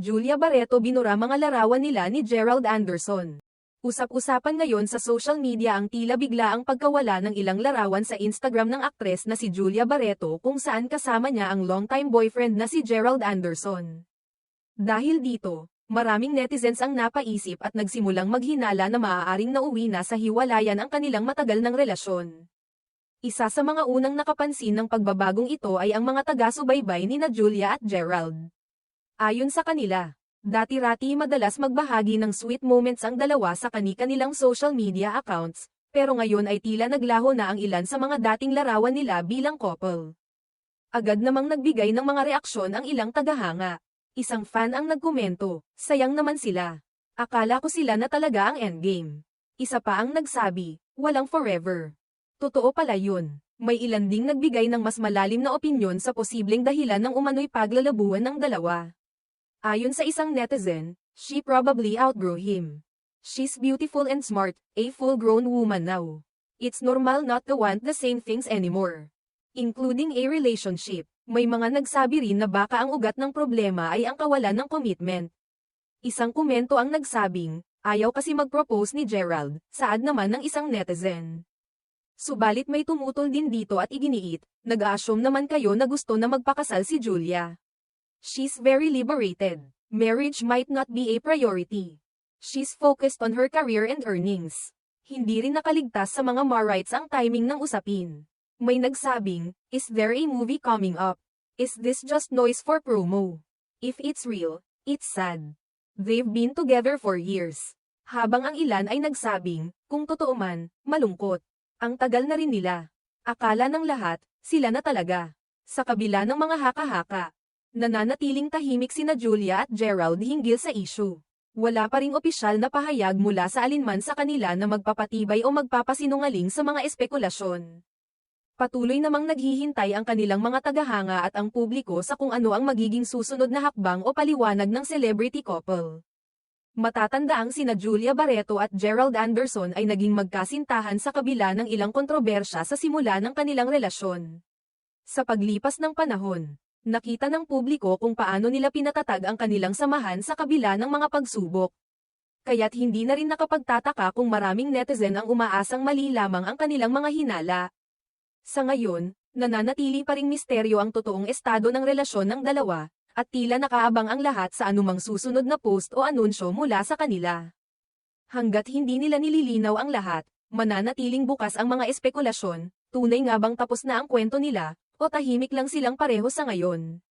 Julia Barreto binura mga larawan nila ni Gerald Anderson. Usap-usapan ngayon sa social media ang tila biglaang pagkawala ng ilang larawan sa Instagram ng aktres na si Julia Barreto kung saan kasama niya ang longtime boyfriend na si Gerald Anderson. Dahil dito, maraming netizens ang napaisip at nagsimulang maghinala na maaaring nauwi na sa hiwalayan ang kanilang matagal ng relasyon. Isa sa mga unang nakapansin ng pagbabagong ito ay ang mga taga-subaybay ni na Julia at Gerald. Ayon sa kanila, dati-rati madalas magbahagi ng sweet moments ang dalawa sa kani-kanilang social media accounts, pero ngayon ay tila naglaho na ang ilan sa mga dating larawan nila bilang couple. Agad namang nagbigay ng mga reaksyon ang ilang tagahanga. Isang fan ang nagkomento, "Sayang naman sila. Akala ko sila na talaga ang endgame." Isa pa ang nagsabi, "Walang forever." Totoo pala yun. May ilan ding nagbigay ng mas malalim na opinyon sa posibleng dahilan ng umano'y paglalabuan ng dalawa. Ayon sa isang netizen, "She probably outgrew him. She's beautiful and smart, a full-grown woman now. It's normal not to want the same things anymore, including a relationship." May mga nagsabi rin na baka ang ugat ng problema ay ang kawalan ng commitment. Isang komento ang nagsabing, "Ayaw kasi mag-propose ni Gerald," saad naman ng isang netizen. Subalit may tumutol din dito at iginiit, "Nag-a-assume naman kayo na gusto na magpakasal si Julia. She's very liberated. Marriage might not be a priority. She's focused on her career and earnings." Hindi rin nakaligtas sa mga marites ang timing ng usapin. May nagsabing, "Is there a movie coming up? Is this just noise for promo? If it's real, it's sad. They've been together for years." Habang ang ilan ay nagsabing, "Kung totoo man, malungkot. Ang tagal na rin nila. Akala ng lahat, sila na talaga." Sa kabila ng mga haka-haka, nananatiling tahimik sina Julia at Gerald hinggil sa issue. Wala pa ring opisyal na pahayag mula sa alinman sa kanila na magpapatibay o magpapasinungaling sa mga espekulasyon. Patuloy namang naghihintay ang kanilang mga tagahanga at ang publiko sa kung ano ang magiging susunod na hakbang o paliwanag ng celebrity couple. Matatandaang sina Julia Barreto at Gerald Anderson ay naging magkasintahan sa kabila ng ilang kontrobersya sa simula ng kanilang relasyon. Sa paglipas ng panahon, nakita ng publiko kung paano nila pinatatag ang kanilang samahan sa kabila ng mga pagsubok. Kaya't hindi na rin nakapagtataka kung maraming netizen ang umaasang mali lamang ang kanilang mga hinala. Sa ngayon, nananatili pa ring misteryo ang totoong estado ng relasyon ng dalawa, at tila nakaabang ang lahat sa anumang susunod na post o anunsyo mula sa kanila. Hanggat hindi nila nililinaw ang lahat, mananatiling bukas ang mga espekulasyon, tunay nga bang tapos na ang kwento nila, o tahimik lang silang pareho sa ngayon.